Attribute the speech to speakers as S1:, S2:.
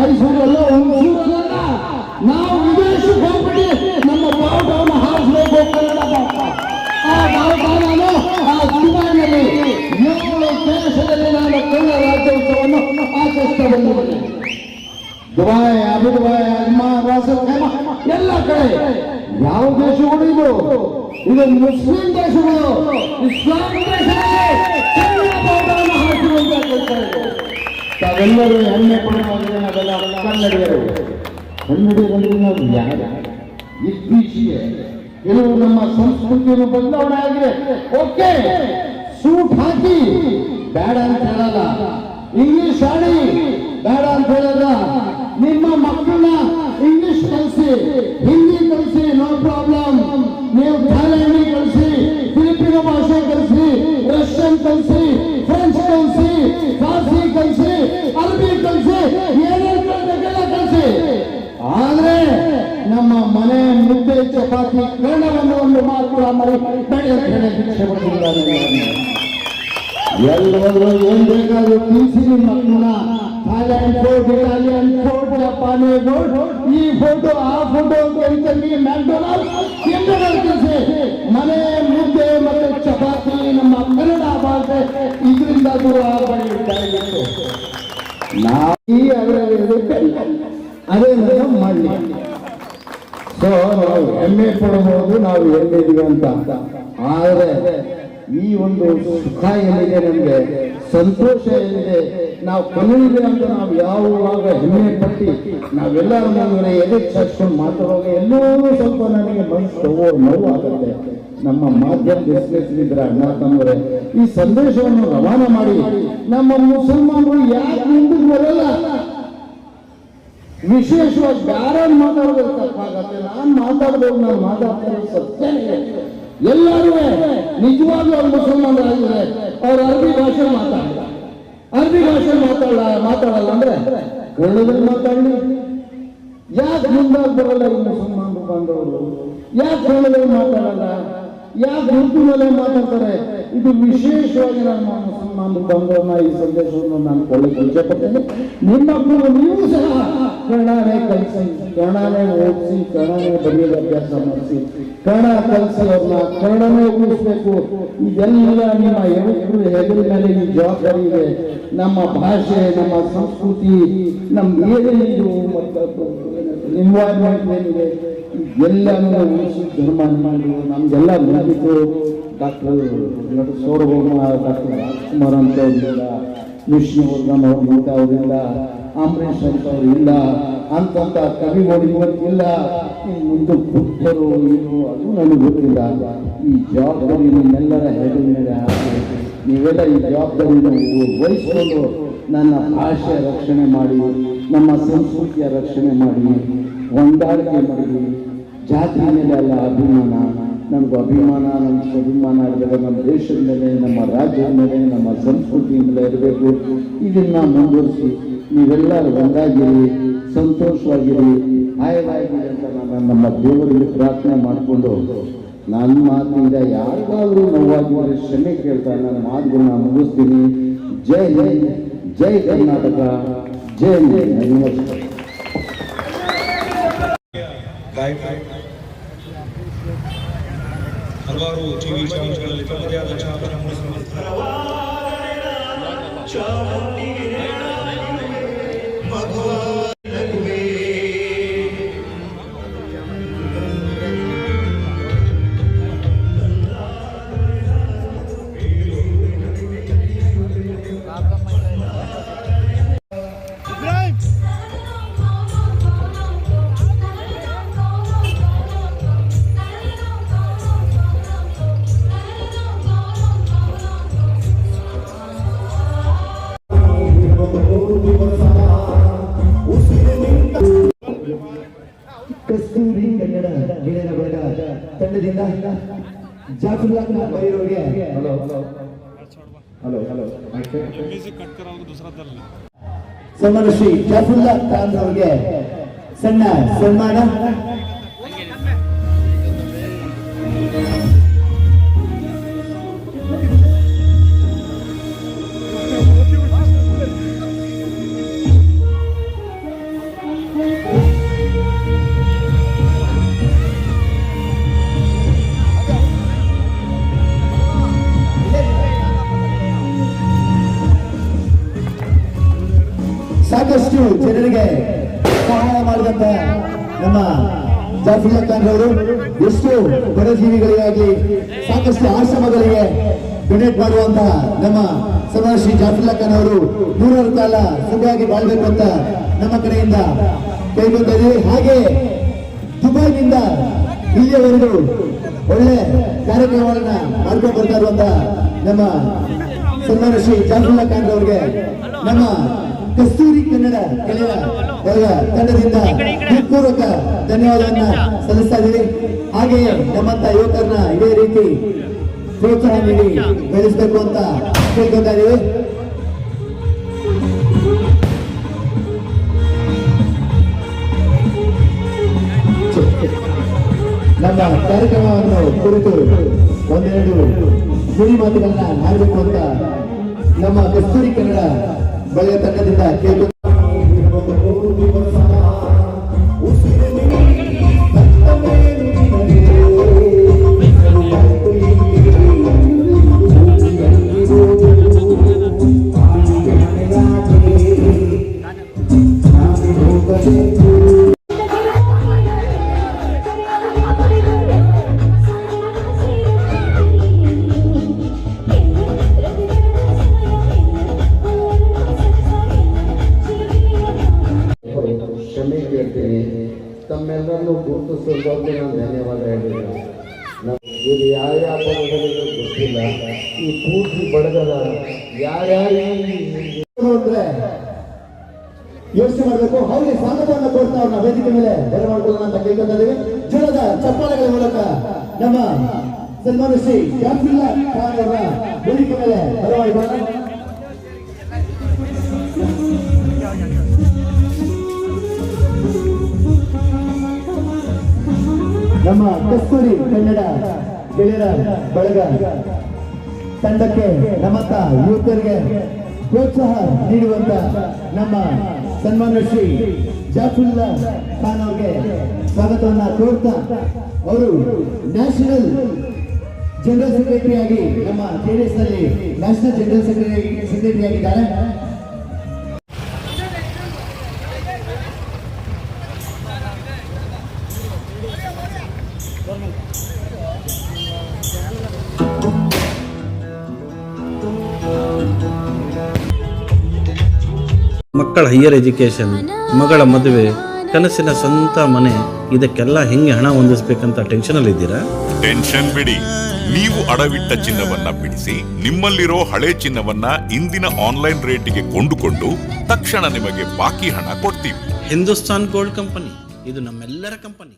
S1: ಮೈಸೂರಲ್ಲ ಒಂಚೂರಲ್ಲ ನಾವು ವಿದೇಶಕ್ಕೆ ಹೋಗ್ಬಿಟ್ಟು ನಮ್ಮ ಬಾವುಟವನ್ನು ಹಾರಿಸಬೇಕು ಕನ್ನಡ ಬಾವುಟ. ಆ ಬಾವುಟವನ್ನು ಆ ದುಬೈನಲ್ಲಿ 7 ದೇಶದಲ್ಲಿ ನಾನು ಕನ್ನಡ ರಾಜ್ಯೋತ್ಸವವನ್ನು ಆಚರಿಸ್ತಾ ಬಂದಿದ್ದೇನೆ. ದುಬೈ, ಅಬುದುಬೈ, ಅಜ್ಮಾನ್, ರಾಸಲ್ ಖೈಮಾ ಎಲ್ಲ ಕಡೆ. ಯಾವ ದೇಶಗಳು ಇದು ಮುಸ್ಲಿಂ ದೇಶಗಳು. ಇಸ್ಲಾಂ ದೇಶದಲ್ಲಿ ಕನ್ನಡ ಬಾವುಟವನ್ನು ಹಾರಿಸುವಂತ ಹೇಳ್ತಾರೆ. ತಾವೆಲ್ಲರೂ ಹೆಮ್ಮೆ ಪಡುವಾಗ ನಾವೆಲ್ಲ ಕನ್ನಡಿಗರು. ಕನ್ನಡಿಗರಲ್ಲಿ ನಾವು ಯಾರು ಇತ್ತೀಚೆಗೆ ಕೆಲವು ನಮ್ಮ ಸಂಸ್ಕೃತಿಯನ್ನು ಬದಲಾವಣೆ ಆಗಿದೆ. ಓಕೆ, ಸೂಟ್ ಹಾಕಿ ಬೇಡ ಅಂತ ಹೇಳಲ್ಲ, ಇಂಗ್ಲಿಷ್ ಆಡಿ ಬೇಡ ಅಂತ ಹೇಳಲ್ಲ. ನಿಮ್ಮ ಮಕ್ಕಳನ್ನ ಇಂಗ್ಲಿಷ್ ಕಲಿಸಿ, ಹಿಂದಿ ಕಲಿಸಿ, ನೋ ಪ್ರಾಬ್ಲಮ್. ನೀವು ಥಾಯ್ಲೆಂಡ್ ಕಲಿಸಿ, ಫಿಲಿಪಿನೋ ಭಾಷೆ ಕಲಿಸಿ, ರಷ್ಯನ್ ಕಲಿಸಿ, ಫ್ರೆಂಚ್ ಕಲಿಸಿ, ಫಾರ್ಸಿ ಕಲಿಸಿ, ಅರಬಿ ಕಲಿಸಿ, ಏನೇನು ಕಲಿಸಬೇಕೆಲ್ಲ ಕಲಿಸಿ. ಆದ್ರೆ ನಮ್ಮ ಮನೆ ಮುದ್ದೆ ಚಪಾತಿ ಕನ್ನಡವನ್ನು ಒಂದು ಮಾತ್ರ ಮರಿ ಬೆಳೆ ಭಿಕ್ಷೆ ಪಡ್ತಿದ್ದಾರೆ. ಎಲ್ಲರೂ ಏನ್ ಬೇಕಾದ್ರೂ ತಿಳಿಸಿ ನಿಮ್ಮ ಮಕ್ಕಳನ್ನ. ಥಾಯ್ಲೆಂಡ್ ಫುಡ್, ಇಟಾಲಿಯನ್ ಫುಡ್, ಜಪಾನಿ ಫುಡ್, ಈ ಫುಡ್ ಆ ಫುಡ್ ಕಲಿಸಿ, ಮ್ಯಾಕ್ಡೊನಾಲ್ಡ್ ತಿಳಿಸಿ. ಮನೆ ಮುದ್ದೆ ಮತ್ತು ಚಪಾತಿ ನಮ್ಮ ಕನ್ನಡ ಭಾಷೆ ಇದರಿಂದ ದೂರ ಬೆಳೆಯುತ್ತಾ. ಅದೇ ಮಾಡಲಿ. ಸೊ ನಾವು ಹೆಮ್ಮೆ ಪಡಬಹುದು ನಾವು ಎಲ್ಲಿದ್ದೀವಿ ಅಂತ. ಆದರೆ ಈ ಒಂದು ಸುಖ ಏನಿದೆ, ನಮಗೆ ಸಂತೋಷ ಏನಿದೆ, ನಾವು ಕನ್ನಡಿಗರು ಅಂತ ನಾವು ಯಾವಾಗ ಹೆಮ್ಮೆ ಪಟ್ಟಿ ನಾವೆಲ್ಲರ ಮುಂದೆ ಎದೆ ಚರ್ಚ್ಕೊಂಡು ಮಾತಾಡುವಾಗ ಎಲ್ಲೋ ಸ್ವಲ್ಪ ನನಗೆ ಮನಸ್ಸು ನೋವಾಗುತ್ತೆ. ನಮ್ಮ ಮಾಧ್ಯಮ ಬಿಸ್ನೆಸ್ಲಿದ್ರೆ ಅಣ್ಣ ತಮ್ಮರೇ ಈ ಸಂದೇಶವನ್ನು ರವಾನೆ ಮಾಡಿ ನಮ್ಮ ಮುಸಲ್ಮಾನರು ಯಾಕೆ ಮುಂದಕ್ಕೆ ಬರಲ್ಲ. ವಿಶೇಷವಾಗಿ ಬೇರೆ ಮಾತಾಡೋದು ತಪ್ಪಾಗತ್ತೆ. ನಾನು ಮಾತಾಡ್ಬೋದು, ನಾನು ಮಾತಾಡ್ತಾರೆ ಸತ್ಯನೇ. ಎಲ್ಲರೂ ನಿಜವಾಗ್ಲೂ ಅವ್ರು ಮುಸಲ್ಮಾನರಾಗಿದ್ರೆ ಅವ್ರು ಅರಬಿ ಭಾಷೆ ಮಾತಾಡಲ್ಲ ಅಂದ್ರೆ ಕನ್ನಡದಲ್ಲಿ ಮಾತಾಡಲಿ. ಯಾಕೆ ಮುಂದಾಗಿ ಬರಲ್ಲ ಈ ಮುಸಲ್ಮಾನರು ಬಾಂಧವರು? ಯಾಕೆ ಕನ್ನಡದಲ್ಲಿ ಮಾತಾಡಲ್ಲ? ಯಾಕೆ ಉರ್ದುನಲ್ಲೇ ಮಾತಾಡ್ತಾರೆ? ಇದು ವಿಶೇಷವಾಗಿ ನಮ್ಮ ಮುಸಲ್ಮಾನರು ಬಾಂಧವರನ್ನ ಈ ಸಂದೇಶವನ್ನು ನಾನು ಕೊಳ್ಳಕ್ಕೆ ಇಚ್ಛೆಪಡ್ತೇನೆ. ನಿಮ್ಮ ಮಕ್ಕಳು ನೀವು ಸಹ ಕನ್ನಡನೇ ಕಲಿಸಿ, ಕನ್ನಡನೇ ಓದಿಸಿ, ಕನ್ನಡನೇ ಬರೆಯಲು ಅಭ್ಯಾಸ ಮಾಡಿಸಿ, ಕನ್ನಡ ಕಲಿಸಿ ಅವ್ರನ್ನ ಕನ್ನಡನೇ ಉಳಿಸ್ಬೇಕು. ಇದೆಲ್ಲ ನಿಮ್ಮ ಯುವಕರು ಹೆಗಲ ಮೇಲೆ ಈ ಜವಾಬ್ದಾರಿ ಇದೆ. ನಮ್ಮ ಭಾಷೆ, ನಮ್ಮ ಸಂಸ್ಕೃತಿ, ನಮ್ಮ ಏನೇನಿದು ಮತ್ತು ಎನ್ವೈರ್ಮೆಂಟ್ ಏನಿದೆ ಎಲ್ಲನೂ ಉಳಿಸಿ ಧರ್ಮ ಮಾಡಿ ನಮಗೆಲ್ಲ ಮುಗಿತು. ಡಾಕ್ಟರ್ ಸೌರಭೌಮ, ಡಾಕ್ಟರ್ ರಾಜ್ಕುಮಾರ್ ಅಂತ ಅವರಿಲ್ಲ, ವಿಷ್ಣುವರ್ಧನ್ ಅವ್ರಿಂದ ಅವರಿಲ್ಲ, ಅಂಬರೀಷ್ ಅಂತ ಅವ್ರು ಇಲ್ಲ, ಅಂತಂತ ಕವಿಗಳು ಇವತ್ತಿಲ್ಲ. ಮುಂದೆ ಬುದ್ಧರು ಏನು ಅದು ನನಗೆ ಗೊತ್ತಿಲ್ಲ. ಈ ಜವಾಬ್ದಾರಿ ನಿಮ್ಮೆಲ್ಲರ ಹೆಗಲ ಮೇಲೆ ಹಾಕಿ ನೀವೆಲ್ಲ ಈ ಜವಾಬ್ದಾರಿಯನ್ನು ವಹಿಸಿಕೊಂಡು ನನ್ನ ಭಾಷೆಯ ರಕ್ಷಣೆ ಮಾಡಿ, ನಮ್ಮ ಸಂಸ್ಕೃತಿಯ ರಕ್ಷಣೆ ಮಾಡಿ, ಹೊಂದಾಣಿಕೆ ಮಾಡಿ. ಜಾತಿ ಮೇಲೆ ಅಲ್ಲ ಅಭಿಮಾನ, ನಮಗೂ ಅಭಿಮಾನ, ನಮ್ಮ ಸ್ವಾಭಿಮಾನ ಇರಬೇಕು. ನಮ್ಮ ದೇಶದ ಮೇಲೆ, ನಮ್ಮ ರಾಜ್ಯದ ಮೇಲೆ, ನಮ್ಮ ಸಂಸ್ಕೃತಿ ಮೇಲೆ ಇರಬೇಕು. ಇದನ್ನ ಮುಂದುವರಿಸಿ ನೀವೆಲ್ಲ ಒಂದಾಗಿರಿ, ಸಂತೋಷವಾಗಿರಿ, ಆಯವಾಗಿರಿ ಅಂತ ನಾನು ನಮ್ಮ ದೇವರಲ್ಲಿ ಪ್ರಾರ್ಥನೆ ಮಾಡಿಕೊಂಡು ನನ್ನ ಮಾತಿನಿಂದ ಯಾರಿಗಾದ್ರೂ ನೋವಾಗಿದ್ರೆ ಕ್ಷಮೆ ಕೇಳ್ತಾ ನನ್ನ ಮಾತುಗಳನ್ನ ಮುಗಿಸ್ತೀನಿ. ಜೈ ಹಿಂದ್, ಜೈ ಕರ್ನಾಟಕ, ಜೈ ನಮಸ್ಕಾರ.
S2: ಹಲವಾರು ಟಿವಿ ಚಾನೆಲ್ಗಳಲ್ಲಿ ತಮ್ಮದೇ ಆದ ಛಾಪನ ಮೂಡಿಸುತ್ತಿದ್ದಾರೆ.
S3: ಕಸ್ತೂರಿ ಕನ್ನಡ ಗೆಳೆಯರ ಬಳಗ ತಂಡದಿಂದ ಜಾಫರುಲ್ಲಾ ಖಾನ್ ಅವರಿಗೆ ಸನ್ಮಾನ ಶ್ರೀ ಜಾಫರುಲ್ಲಾ ಖಾನ್ ಅವರಿಗೆ ಸಣ್ಣ ಸನ್ಮಾನ. ಸಾಕಷ್ಟು ಜನರಿಗೆ ಸಹಾಯ ಮಾಡಿದಂತ ನಮ್ಮ ಜಾಫುಲ್ಲಾ ಖಾನ್ ಅವರು ಎಷ್ಟು ಬಡಜೀವಿಗಳಿಗಾಗಿ ಸಾಕಷ್ಟು ಆಶ್ರಮಗಳಿಗೆ ಡೊನೇಟ್ ಮಾಡುವಂತಹ ನಮ್ಮ ಸನ್ಮಾನ್ಯ ಶ್ರೀ ಜಾಫುಲ್ಲಾ ಖಾನ್ ಅವರು 100 ಕಾಲ ಸುಖವಾಗಿ ಬಾಳ್ಬೇಕು ಅಂತ ನಮ್ಮ ಕಡೆಯಿಂದ ಕೇಳ್ಕೊತಾ ಇದೀವಿ. ಹಾಗೆ ದುಬೈನಿಂದ ಇಲ್ಲಿಯವರೆಗೂ ಒಳ್ಳೆ ಕಾರ್ಯಕ್ರಮಗಳನ್ನ ಮಾಡ್ಕೊಂಡು ಬರ್ತಾ ಇರುವಂತಹ ನಮ್ಮ ಸನ್ಮಾನ್ಯ ಶ್ರೀ ಜಾಫುಲ್ಲಾ ಖಾನ್ ಅವರಿಗೆ ನಮ್ಮ ಕಸ್ತೂರಿ ಕನ್ನಡ ಗೆಳೆಯರ ಬಳಗ ತಂಡದಿಂದ ಹೃತ್ಪೂರ್ವಕ ಧನ್ಯವಾದವನ್ನ ಸಲ್ಲಿಸ್ತಾ ಇದ್ದೀವಿ. ಹಾಗೆಯೇ ನಮ್ಮಂತ ಯುವಕರನ್ನ ಇದೇ ರೀತಿ ಪ್ರೋತ್ಸಾಹ ನೀಡಿ ಬೆಳೆಸಬೇಕು ಅಂತ ಕೇಳ್ಕೊತಾ ಇದೀವಿ. ನಮ್ಮ ಕಾರ್ಯಕ್ರಮವನ್ನು ಕುರಿತು ಒಂದೆರಡು ನುಡಿ ಮಾತುಗಳನ್ನ ಆಡಬೇಕು ಅಂತ ನಮ್ಮ ಕಸ್ತೂರಿ ಕನ್ನಡ ಬಳಗ ತಂಡದಿಂದ ಕೇಳ್ಕೊತಾ
S1: ಕ್ಷಮೆ ಕೇಳ್ತೀನಿ. ತಮ್ಮೆಲ್ಲರನ್ನು ಗುರುತಿಸೋದಕ್ಕೆ ನಾನು ಧನ್ಯವಾದ ಹೇಳಿದ್ದೇನೆ. ಇದು ಯಾವ ಪದಗಳಿಗೂ ಗೊತ್ತಿಲ್ಲ. ಈ ಪೂರ್ತಿ ಬಡಗದ ಯಾರ್ಯಾರು
S3: ಅಂದ್ರೆ ಯೋಚನೆ ಮಾಡಬೇಕು. ಅವರಿಗೆ ಸ್ವಾಗತವನ್ನು ಕೊಡ್ತಾ ಅವ್ರನ್ನ ವೇದಿಕೆ ಮೇಲೆ ಬರಮಾಡ್ಕೊಳ್ಳೋಣ ಅಂತ ಕೇಳ್ಕೊತಾ ಇದ್ದೀವಿ. ಜೋರದ ಚಪ್ಪಾಳೆಗಳ ಮೂಲಕ ನಮ್ಮ ಸನ್ಮಾನ್ಯ ಶ್ರೀ ಜಾಫುಲ್ಲಾ ಖಾನ್ ಅವರ ವೇದಿಕೆ ಮೇಲೆ ಬರಮಾಡಿಕೊಳ್ಳೋಣ. ನಮ್ಮ ಕಸ್ತೂರಿ ಕನ್ನಡ ಗೆಳೆಯರ ಬಳಗ ತಂಡಕ್ಕೆ ನಮ್ಮಂತ ಯುವಕರಿಗೆ ಪ್ರೋತ್ಸಾಹ ನೀಡುವಂತ ನಮ್ಮ ಸನ್ಮಾನ್ಯ ಶ್ರೀ ಜಾಫುಲ್ಲಾ ಖಾನ್ ಅವರಿಗೆ ಸ್ವಾಗತವನ್ನ ಕೋರ್ತಾ ಅವರು ನ್ಯಾಷನಲ್ ಜನರಲ್ ಸೆಕ್ರೆಟರಿ ಆಗಿ ನಮ್ಮ ಜೆಡಿಎಸ್ ನಲ್ಲಿ ನ್ಯಾಷನಲ್ ಜನರಲ್ ಸೆಕ್ರೆಟರಿ ಆಗಿದ್ದಾರೆ.
S4: ಮಕ್ಕಳ ಹೈಯರ್ ಎಜುಕೇಷನ್, ಮಗಳ ಮದುವೆ, ಕನಸಿನ ಸ್ವಂತ ಮನೆ, ಇದಕ್ಕೆಲ್ಲ ಹೆಂಗೆ ಹಣ ಹೊಂದಿಸ್ಬೇಕಂತ ಟೆನ್ಷನಲ್ಲಿ ಇದ್ದೀರಾ?
S5: ಟೆನ್ಷನ್ ಬಿಡಿ. ನೀವು ಅಡವಿಟ್ಟ ಚಿನ್ನವನ್ನ ಬಿಡಿಸಿ ನಿಮ್ಮಲ್ಲಿರೋ ಹಳೆ ಚಿನ್ನವನ್ನ ಇಂದಿನ ಆನ್ಲೈನ್ ರೇಟಿಗೆ ಕೊಂಡುಕೊಂಡು ತಕ್ಷಣ ನಿಮಗೆ ಬಾಕಿ ಹಣ ಕೊಡ್ತೀವಿ.
S4: ಹಿಂದೂಸ್ತಾನ್ ಗೋಲ್ಡ್ ಕಂಪನಿ, ಇದು ನಮ್ಮೆಲ್ಲರ ಕಂಪನಿ.